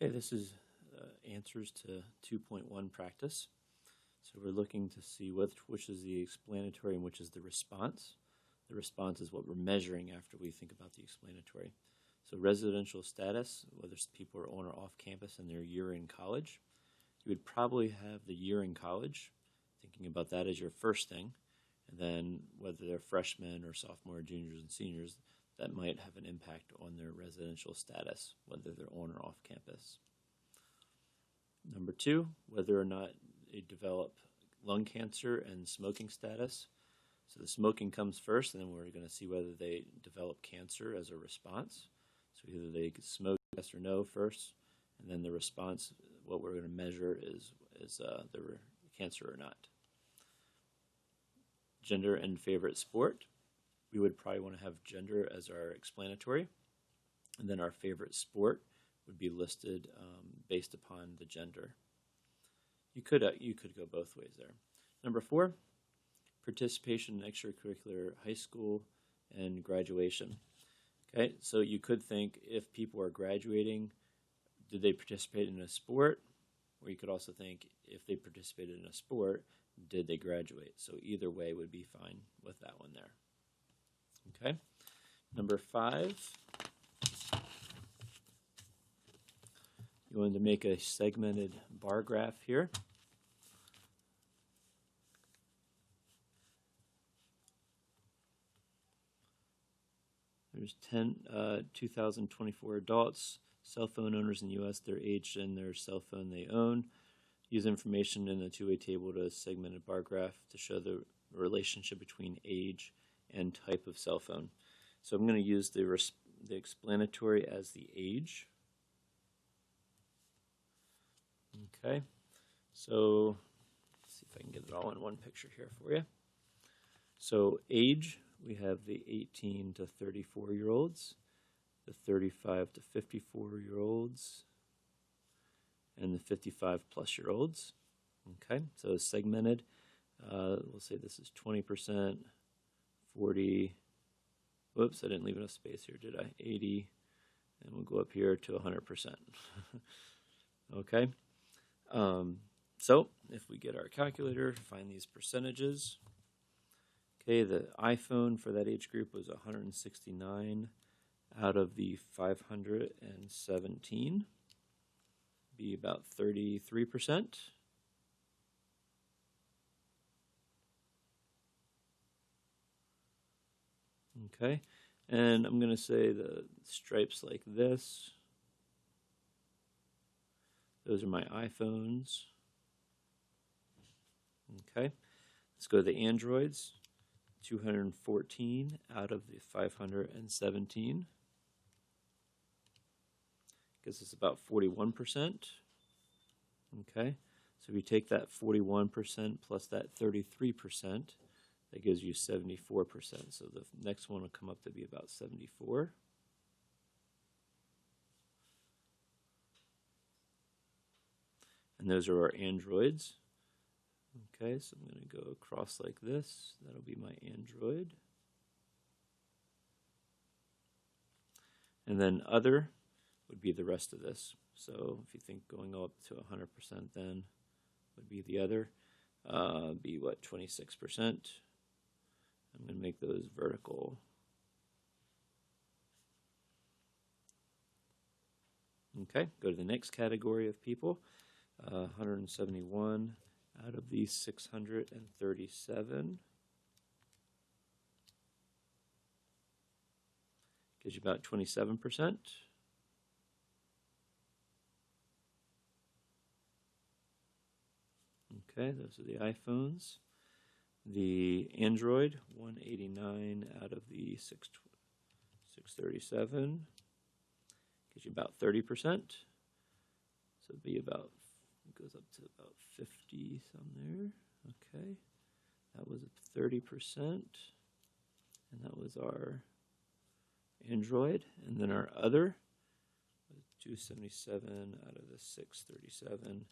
Okay, this is answers to 2.1 practice. So we're looking to see which is the explanatory and which is the response. The response is what we're measuring after we think about the explanatory. So residential status, whether people are on or off campus and their year in college, you would probably have the year in college, thinking about that as your first thing, and then whether they're freshmen or sophomore, juniors, and seniors, that might have an impact on their residential status, whether they're on or off campus. Number two, whether or not they develop lung cancer and smoking status. So the smoking comes first, and then we're going to see whether they develop cancer as a response. So either they smoke yes or no first, and then the response, what we're going to measure is the cancer or not. Gender and favorite sport. We would probably want to have gender as our explanatory, and then our favorite sport would be listed based upon the gender. You could go both ways there. Number four, participation in extracurricular high school and graduation. Okay, so you could think if people are graduating, did they participate in a sport? Or you could also think if they participated in a sport, did they graduate? So either way would be fine with that one there. Okay, number five, you wanted to make a segmented bar graph here. There's 2,024 adults, cell phone owners in the U.S., their age and their cell phone they own. Use information in a two-way table to segment a bar graph to show the relationship between age and type of cell phone. So I'm going to use the explanatory as the age. Okay, so let's see if I can get it all in one picture here for you. So age, we have the 18 to 34-year-olds, the 35 to 54-year-olds, and the 55-plus-year-olds. Okay, so segmented. We'll say this is 20%, 40, whoops, I didn't leave enough space here, did I? 80, and we'll go up here to 100%. Okay, so if we get our calculator, find these percentages. Okay, the iPhone for that age group was 169 out of the 517, be about 33%. Okay, and I'm going to say the stripes like this. Those are my iPhones. Okay, let's go to the Androids. 214 out of the 517. Gives us about 41%. Okay, so if you take that 41% plus that 33%, that gives you 74%. So the next one will come up to be about 74. And those are our Androids. Okay, so I'm going to go across like this. That'll be my Android. And then other would be the rest of this. So if you think going up to 100% then would be the other. Be what, 26%? I'm going to make those vertical. Okay, go to the next category of people. 171 out of the 637. Gives you about 27%. Okay, those are the iPhones. The Android, 189 out of the 637. Gives you about 30%. So it'd be about, it goes up to about 50 some there. Okay, that was 30%. And that was our Android. And then our other was 277 out of the 637.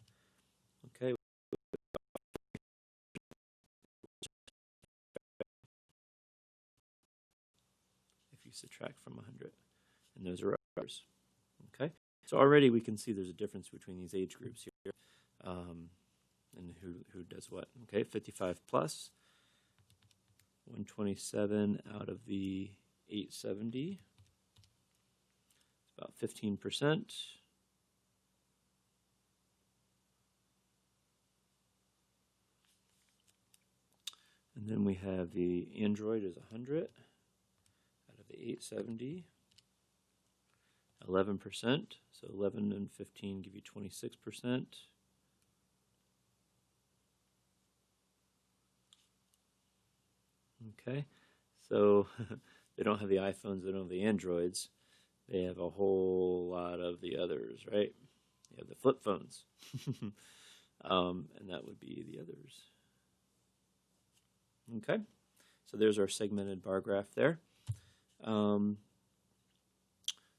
Okay. If you subtract from 100. And those are ours. Okay. So already we can see there's a difference between these age groups here, and who does what. Okay, 55 plus, 127 out of the 870, about 15%. And then we have the Android is 100 out of the 870, 11%. So 11 and 15 give you 26%. Okay, so they don't have the iPhones, they don't have the Androids. They have a whole lot of the others, right? They have the flip phones. And that would be the others. Okay, so there's our segmented bar graph there.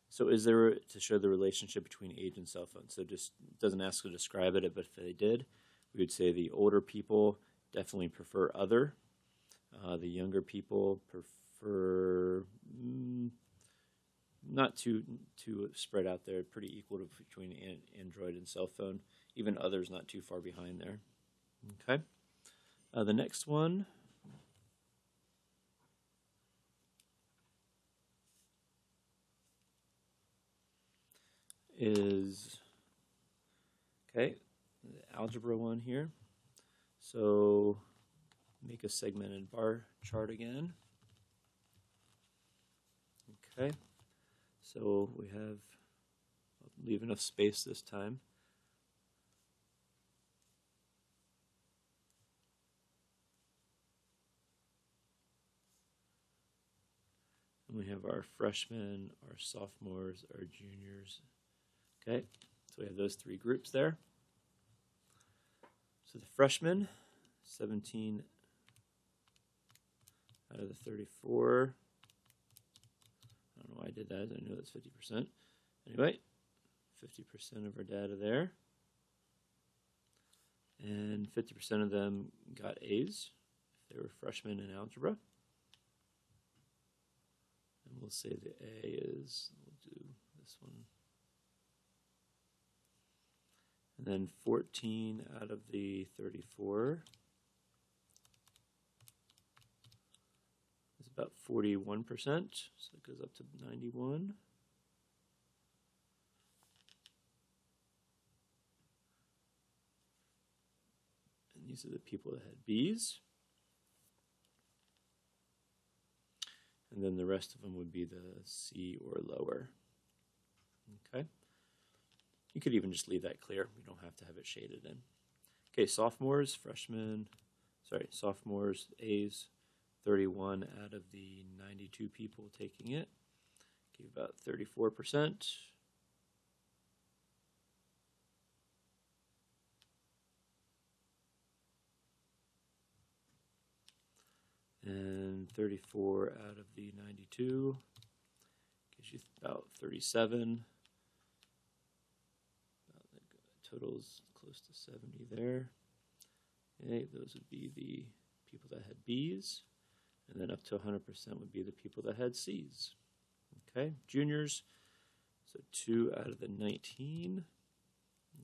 So is there, to show the relationship between age and cell phones, so just doesn't ask to describe it, but if they did, we would say the older people definitely prefer other. The younger people prefer not too spread out there, pretty equal between Android and cell phone. Even others not too far behind there. Okay, the next one is, okay, the algebra one here. So make a segmented bar chart again. Okay, so we have, I'll leave enough space this time. And we have our freshmen, our sophomores, our juniors. Okay, so we have those three groups there. So the freshmen, 17 out of the 34. I don't know why I did that. I know that's 50%. Anyway, 50% of our data there. And 50% of them got A's if they were freshmen in algebra. And we'll say the A is, we'll do this one. And then 14 out of the 34 is about 41%, so it goes up to 91. And these are the people that had B's. And then the rest of them would be the C or lower. Okay. You could even just leave that clear. We don't have to have it shaded in. Okay, sophomores, freshmen, sophomores, A's, 31 out of the 92 people taking it. Give about 34%. And 34 out of the 92 gives you about 37. Totals close to 70 there. Okay, those would be the people that had B's, and then up to 100% would be the people that had C's. Okay, juniors, so 2 out of the 19,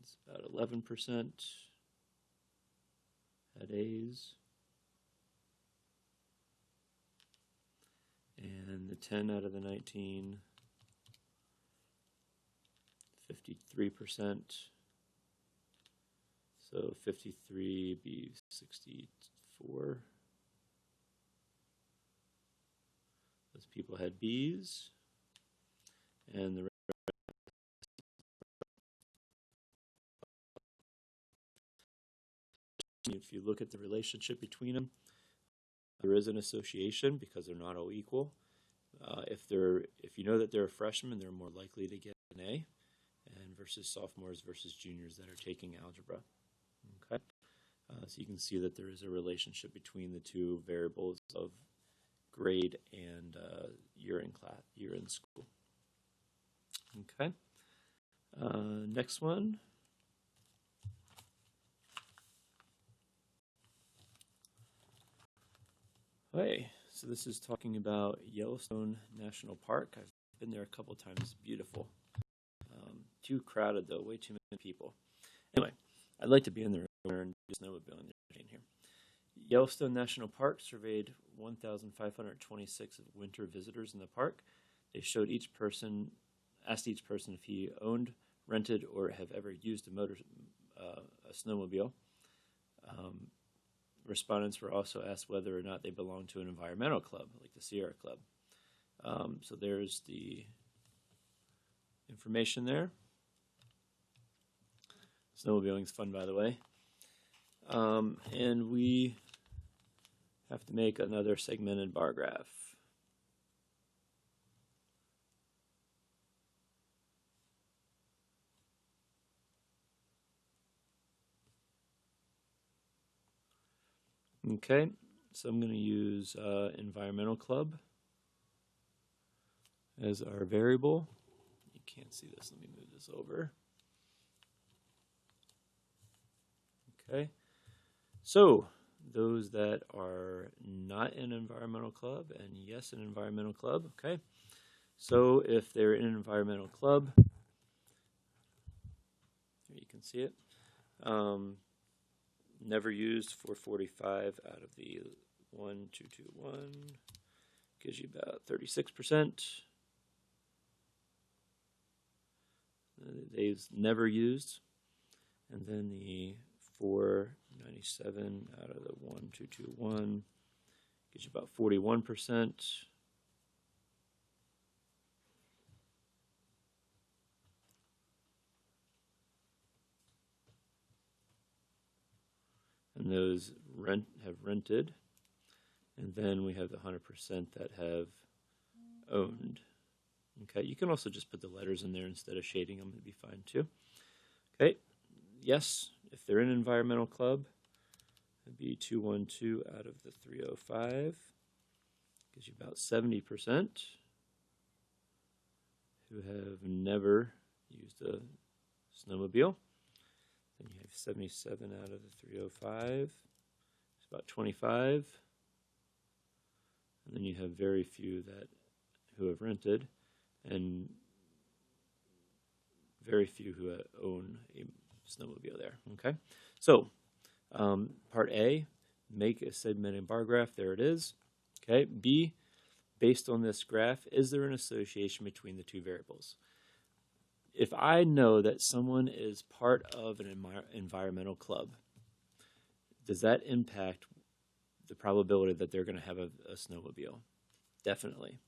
it's about 11% had A's, and the 10 out of the 19, 53%. So 53 be 64. Those people had B's, and the rest. If you look at the relationship between them, there is an association because they're not all equal. If you know that they're a freshman, they're more likely to get an A, and versus sophomores versus juniors that are taking algebra. Okay, so you can see that there is a relationship between the two variables of grade and year in school. Okay, next one. Okay, so this is talking about Yellowstone National Park. I've been there a couple times. It's beautiful. too crowded though, way too many people. Anyway, I'd like to be in the river and do snowmobiling here. Yellowstone National Park surveyed 1,526 wind visitors in the park. They asked each person if he owned, rented, or have ever used a snowmobile. Respondents were also asked whether or not they belonged to an environmental club, like the Sierra Club. So there's the information there. Snowmobiling is fun, by the way. And we have to make another segmented bar graph. Okay, so I'm going to use environmental club as our variable. You can't see this. Let me move this over. Okay, so those that are not in an environmental club and yes, an environmental club. Okay, so if they're in an environmental club, here you can see it. Never used 445 out of the 1221 gives you about 36%. They've never used, and then the 497 out of the 1221 gives you about 41%. And those have rented, and then we have the 100% that have owned. Okay, you can also just put the letters in there instead of shading them, it'd be fine too. Okay, yes, if they're in an environmental club, it'd be 212 out of the 305, gives you about 70% who have never used a snowmobile. Then you have 77 out of the 305. It's about 25. And then you have very few who have rented, and very few who own a snowmobile there. Okay, so part A, make a segmented bar graph. There it is. Okay, B, based on this graph, is there an association between the two variables? If I know that someone is part of an environmental club, does that impact the probability that they're going to have a snowmobile? Definitely.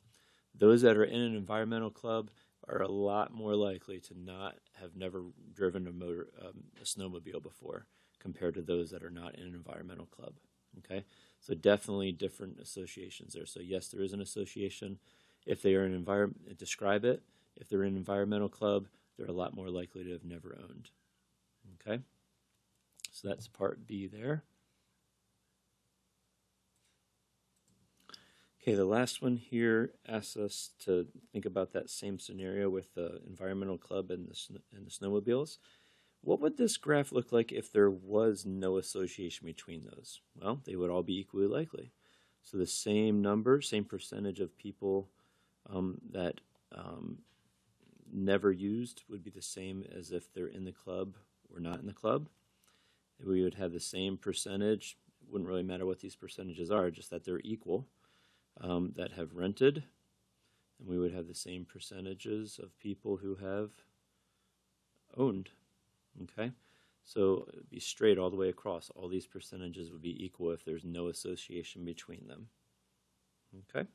Those that are in an environmental club are a lot more likely to not have never driven a snowmobile before compared to those that are not in an environmental club. Okay, so definitely different associations there. So yes, there is an association. If they are in an environment, describe it. If they're in an environmental club, they're a lot more likely to have never owned. Okay, so that's part B there. Okay, the last one here asks us to think about that same scenario with the environmental club and the snowmobiles. What would this graph look like if there was no association between those? Well, they would all be equally likely. So the same number, same percentage of people that never used would be the same as if they're in the club or not in the club. We would have the same percentage. It wouldn't really matter what these percentages are, just that they're equal, that have rented. And we would have the same percentages of people who have owned. Okay, so it would be straight all the way across. All these percentages would be equal if there's no association between them. Okay.